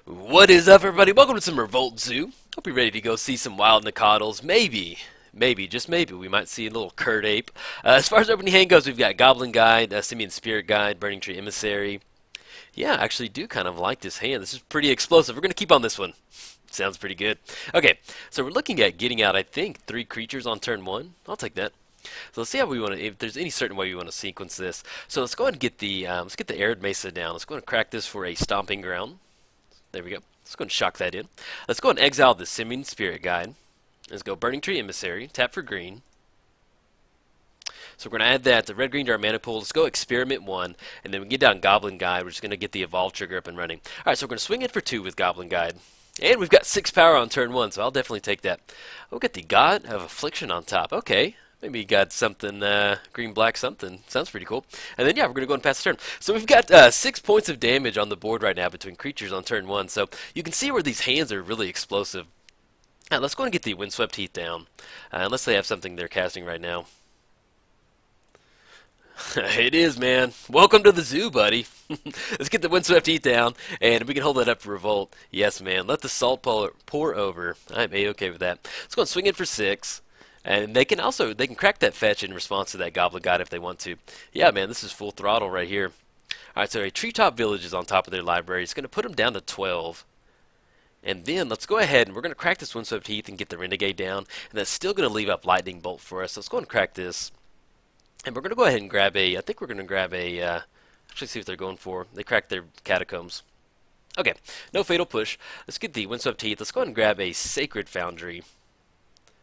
What is up, everybody? Welcome to some Revolt Zoo. Hope you're ready to go see some wild Nicoddles. Maybe, just maybe, we might see a little Curd Ape. As far as opening hand goes, we've got Goblin Guide, Simian Spirit Guide, Burning Tree Emissary. Yeah, I actually do kind of like this hand. This is pretty explosive. We're going to keep on this one. Sounds pretty good. Okay, so we're looking at getting out, I think, 3 creatures on turn 1. I'll take that. So let's see how we want to, if there's any certain way we want to sequence this. So let's go ahead and get the, Arid Mesa down. Let's go ahead and crack this for a Stomping Ground. There we go. Let's go and shock that in. Let's go and exile the Simian Spirit Guide. Let's go Burning Tree Emissary. Tap for green. So we're going to add that to red-green to our mana pool. Let's go Experiment 1. And then we get down Goblin Guide. We're just going to get the Evolve trigger up and running. Alright, so we're going to swing in for 2 with Goblin Guide. And we've got 6 power on turn 1, so I'll definitely take that. We'll get the God of Affliction on top. Okay. Maybe you got something, green-black something. Sounds pretty cool. And then, yeah, we're going to go and pass the turn. So we've got 6 points of damage on the board right now between creatures on turn 1. So you can see where these hands are really explosive. Now, let's go and get the Windswept Heath down. Unless they have something they're casting right now. It is, man. Welcome to the zoo, buddy. Let's get the Windswept Heath down, and we can hold that up for Revolt. Yes, man. Let the salt pour over. I'm A-okay with that. Let's go and swing in for 6. And they can crack that fetch in response to that Goblin Guide if they want to. Yeah, man, this is full throttle right here. Alright, so a Treetop Village is on top of their library. It's going to put them down to 12. And then let's go ahead and we're going to crack this Windswept Heath and get the Renegade down. And that's still going to leave up Lightning Bolt for us. So let's go and crack this. And we're going to go ahead and grab a, I think we're going to grab a, actually see what they're going for. They cracked their Catacombs. Okay, no Fatal Push. Let's get the Windswept Heath. Let's go ahead and grab a Sacred Foundry.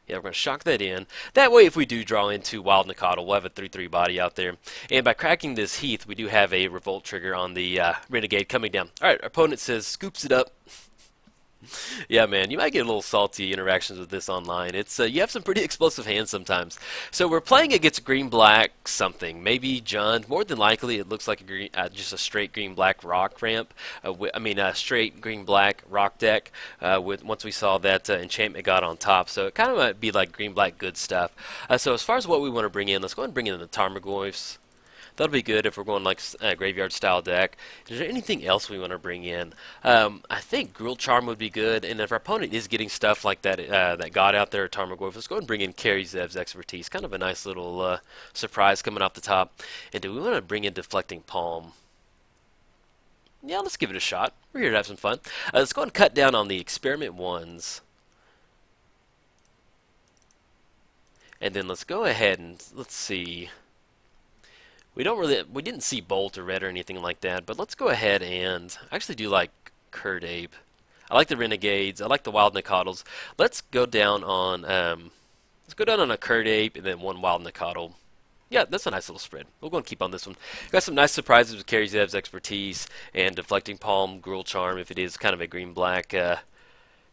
Yeah, we're going to shock that in. That way, if we do draw into Wild Nicoddle, we'll have a 3/3 body out there. And by cracking this Heath, we do have a Revolt trigger on the Renegade coming down. Alright, our opponent says, scoops it up. Yeah, man, you might get a little salty interactions with this online. It's you have some pretty explosive hands sometimes. So we're playing against green-black something. Maybe John. More than likely, it looks like a green, just a straight green-black rock ramp. A straight green-black rock deck. Once we saw that enchantment got on top, so it kind of might be like green-black good stuff. So as far as what we want to bring in, let's go ahead and bring in the Tarmogoyfs. That'll be good if we're going like a graveyard style deck. Is there anything else we want to bring in? I think Gruel Charm would be good, and if our opponent is getting stuff like that that God out there, Tarmogoyf, let's go ahead and bring in Kari Zev's Expertise. Kind of a nice little surprise coming off the top. And do we want to bring in Deflecting Palm? Yeah, let's give it a shot. We're here to have some fun. Let's go ahead and cut down on the Experiment 1s. And then let's go ahead and let's see. We didn't see Bolt or Red or anything like that, but let's go ahead and I actually do like Curd Ape. I like the Renegades. I like the Wild Nicoddles. Let's go down on a Curd Ape and then 1 Wild Nicoddle. Yeah, that's a nice little spread. We'll go and keep on this one. Got some nice surprises with Kari Zev's Expertise and Deflecting Palm, Gruel Charm if it is kind of a green-black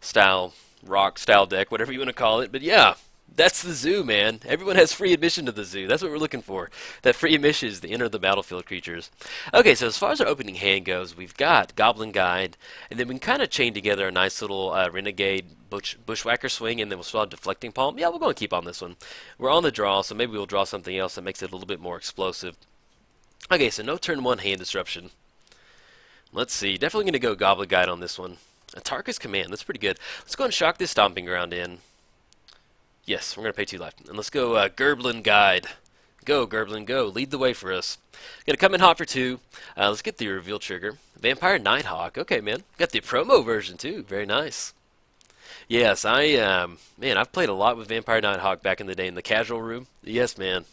style, rock style deck, whatever you want to call it. But yeah. That's the zoo, man. Everyone has free admission to the zoo. That's what we're looking for. That free admission is the enter the battlefield creatures. Okay, so as far as our opening hand goes, we've got Goblin Guide, and then we can kind of chain together a nice little Renegade Bushwhacker swing, and then we'll still have Deflecting Palm. Yeah, we're going to keep on this one. We're on the draw, so maybe we'll draw something else that makes it a little bit more explosive. Okay, so no turn 1 hand disruption. Let's see. Definitely going to go Goblin Guide on this one. Atarka's Command. That's pretty good. Let's go and shock this Stomping Ground in. Yes, we're going to pay 2 life. And let's go Gerblin Guide. Go, Gerblin, go. Lead the way for us. Going to come in hot for 2. Let's get the reveal trigger. Vampire Nighthawk. Okay, man. Got the promo version, too. Very nice. Yes, man, I've played a lot with Vampire Nighthawk back in the day in the casual room. Yes, man.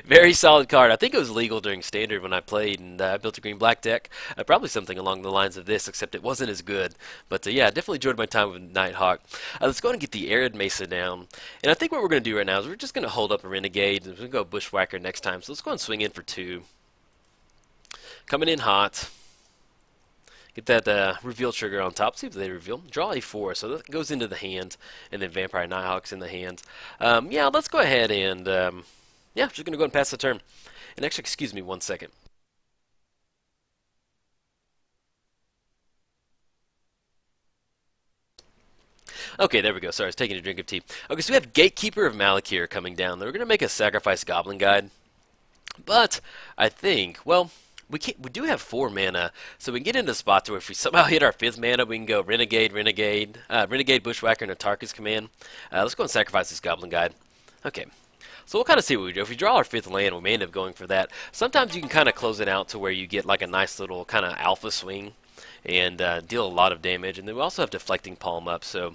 Very solid card. I think it was legal during Standard when I played, and I built a green-black deck. Probably something along the lines of this, except it wasn't as good. But yeah, I definitely enjoyed my time with Nighthawk. Let's go ahead and get the Arid Mesa down. And I think what we're going to do right now is we're just going to hold up a Renegade, and we're going to go Bushwhacker next time. So let's go and swing in for 2. Coming in hot. Get that reveal trigger on top. See if they reveal. Draw a 4, so that goes into the hand, and then Vampire Nighthawk's in the hand. Yeah, let's go ahead and yeah, just gonna go and pass the turn. And actually, excuse me 1 second. Okay, there we go. Sorry, I was taking a drink of tea. Okay, so we have Gatekeeper of Malakir coming down. We're gonna make a Sacrifice Goblin Guide, but I think, well, We do have 4 mana, so we can get into spots where if we somehow hit our 5th mana, we can go Renegade, Bushwhacker, and Atarka's Command. Let's go and sacrifice this Goblin Guide. Okay, so we'll kind of see what we do. If we draw our 5th land, we may end up going for that. Sometimes you can kind of close it out to where you get like a nice little kind of alpha swing and deal a lot of damage. And then we also have Deflecting Palm up, so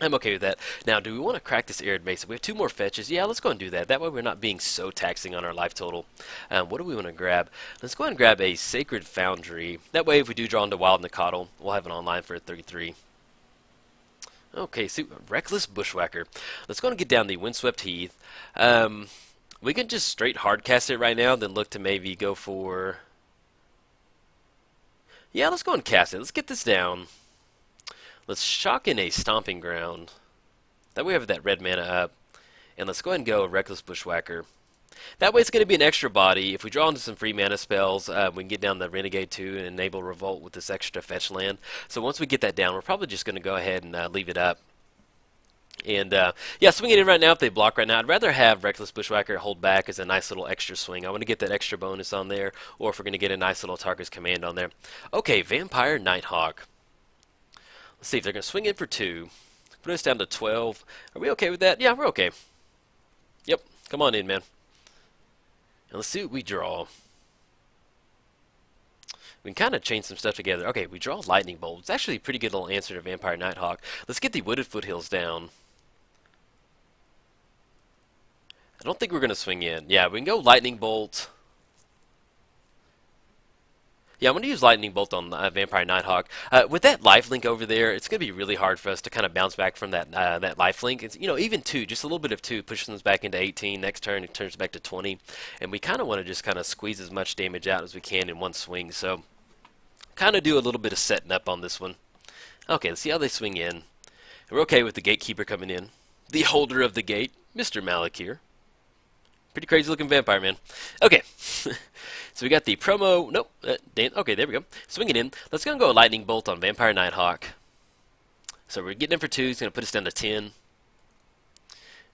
I'm okay with that. Now, do we want to crack this Arid Mesa? We have 2 more fetches. Yeah, let's go and do that. That way we're not being so taxing on our life total. What do we want to grab? Let's go ahead and grab a Sacred Foundry. That way, if we do draw into Wild Nacatl, we'll have it online for a 33. Okay, see, Reckless Bushwhacker. Let's go and get down the Windswept Heath. We can just straight hardcast it right now, then look to maybe go for... Yeah, let's go and cast it. Let's get this down. Let's shock in a Stomping Ground. That way we have that red mana up. And let's go ahead and go Reckless Bushwhacker. That way it's going to be an extra body. If we draw into some free mana spells, we can get down the Renegade 2 and enable Revolt with this extra fetch land. So once we get that down, we're probably just going to go ahead and leave it up. And yeah, swinging in right now if they block right now. I'd rather have Reckless Bushwhacker hold back as a nice little extra swing. I want to get that extra bonus on there, or if we're going to get a nice little Tarkus Command on there. Okay, Vampire Nighthawk. Let's see if they're going to swing in for 2. Put us down to 12. Are we okay with that? Yeah, we're okay. Yep, come on in, man. And let's see what we draw. We can kind of chain some stuff together. Okay, we draw Lightning Bolt. It's actually a pretty good little answer to Vampire Nighthawk. Let's get the Wooded Foothills down. I don't think we're going to swing in. Yeah, we can go Lightning Bolt. Yeah, I'm going to use Lightning Bolt on Vampire Nighthawk. With that lifelink over there, it's going to be really hard for us to kind of bounce back from that that lifelink. It's, you know, even 2, just a little bit of 2 pushes us back into 18. Next turn, it turns back to 20. And we kind of want to just kind of squeeze as much damage out as we can in one swing. So, kind of do a little bit of setting up on this one. Okay, let's see how they swing in. And we're okay with the Gatekeeper coming in. The holder of the gate, Mr. Malakir. Pretty crazy looking vampire, man. Okay. So we got the promo. Nope. Okay, there we go. Swinging in. Let's go Lightning Bolt on Vampire Nighthawk. So we're getting in for 2. He's going to put us down to 10.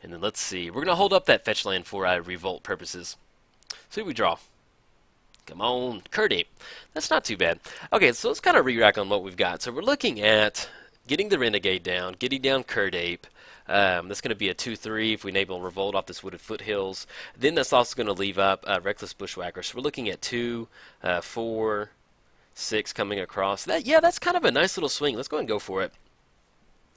And then let's see. We're going to hold up that fetch land for Revolt purposes. See what we draw. Come on. Curdape. That's not too bad. Okay, so let's kind of re-rack on what we've got. So we're looking at getting the Renegade down, getting down Curdape. That's going to be a 2-3 if we enable Revolt off this Wooded Foothills. Then that's also going to leave up Reckless Bushwhacker. So we're looking at 2, 4, 6 coming across. Yeah, that's kind of a nice little swing. Let's go ahead and go for it.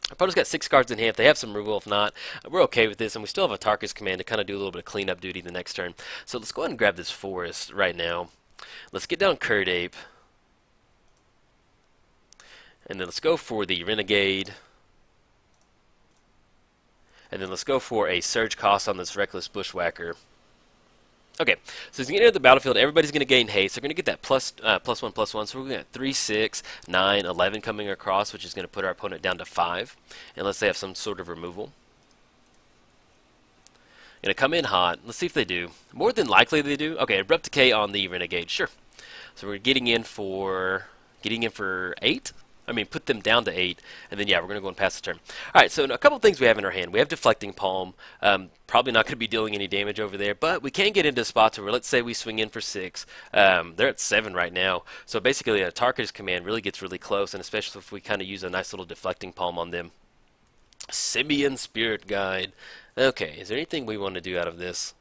Our opponent's got 6 cards in hand. If they have some removal, if not, we're okay with this. And we still have a Tarkus Command to kind of do a little bit of cleanup duty the next turn. So let's go ahead and grab this Forest right now. Let's get down Curdape. And then let's go for the Renegade. And then let's go for a surge cost on this Reckless Bushwhacker. Okay, so as you get into the battlefield, everybody's going to gain haste. They're going to get that +1/+1. So we're going to get 3, 6, 9, 11 coming across, which is going to put our opponent down to 5. Unless they have some sort of removal. Going to come in hot. Let's see if they do. More than likely they do. Okay, Abrupt Decay on the Renegade. Sure. So we're getting in for 8. I mean, put them down to 8, and then, yeah, we're going to go and pass the turn. All right, so a couple things we have in our hand. We have Deflecting Palm. Probably not going to be dealing any damage over there, but we can get into spots where, let's say we swing in for 6. They're at 7 right now, so basically a Tarkus Command really gets really close, and especially if we kind of use a nice little Deflecting Palm on them. Simian Spirit Guide. Okay, is there anything we want to do out of this?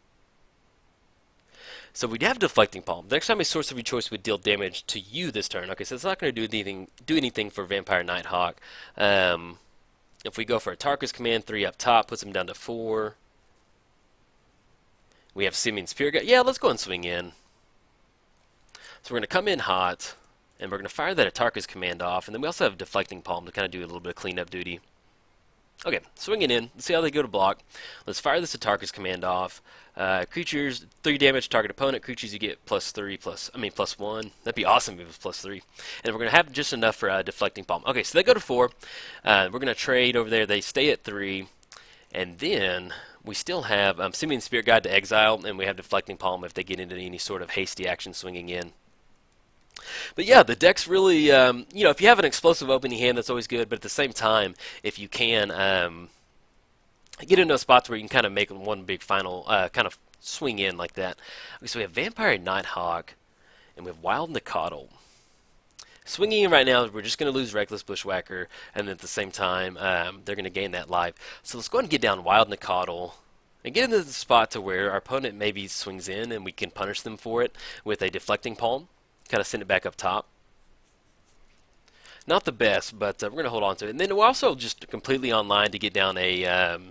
So we'd have Deflecting Palm. The next time a source of your choice would deal damage to you this turn. Okay, so it's not going to do anything for Vampire Nighthawk. If we go for a Tarkus Command, 3 up top, puts him down to 4. We have Simian Spirit Guide. Yeah, let's go and swing in. So we're going to come in hot, and we're going to fire that Tarkus Command off, and then we also have Deflecting Palm to kind of do a little bit of cleanup duty. Okay, swinging in. Let's see how they go to block. Let's fire this Atarka's Command off. Creatures, 3 damage, target opponent. Creatures you get +1. That'd be awesome if it was +3. And we're going to have just enough for Deflecting Palm. Okay, so they go to 4. We're going to trade over there. They stay at 3. And then we still have Simian Spirit Guide to exile, and we have Deflecting Palm if they get into any sort of hasty action swinging in. But yeah, the deck's really, you know, if you have an explosive opening hand, that's always good. But at the same time, if you can get into spots where you can kind of make one big final kind of swing in like that. Okay, so we have Vampire Nighthawk, And we have Wild Nicottle. Swinging in right now, we're just going to lose Reckless Bushwhacker, and then at the same time, they're going to gain that life. So let's go ahead and get down Wild Nicottle, and get into the spot to where our opponent maybe swings in, and we can punish them for it with a Deflecting Palm. Kind of send it back up top. Not the best, but we're going to hold on to it. And then we're also just completely online to get down a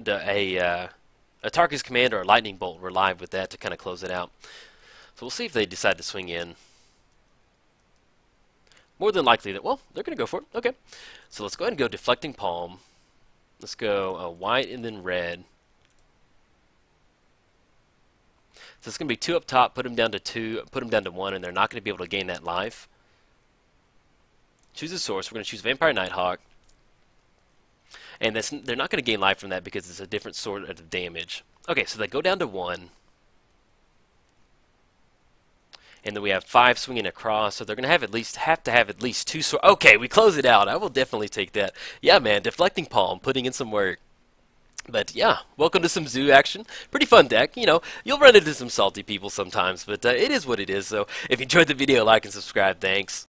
Tarkus Command or a Lightning Bolt. We're live with that to kind of close it out. So we'll see if they decide to swing in. More than likely that, well, they're going to go for it. Okay. So let's go ahead and go Deflecting Palm. Let's go white and then red. So it's going to be 2 up top, put them down to 2, put them down to 1, and they're not going to be able to gain that life. Choose a source. We're going to choose Vampire Nighthawk. And they're not going to gain life from that because it's a different sort of damage. Okay, so they go down to 1. And then we have 5 swinging across, so they're going to have to have at least 2 swords. Okay, we close it out. I will definitely take that. Yeah, man, Deflecting Palm, putting in some work. But yeah, welcome to some zoo action. Pretty fun deck. You know, you'll run into some salty people sometimes, but it is what it is. So if you enjoyed the video, like and subscribe. Thanks.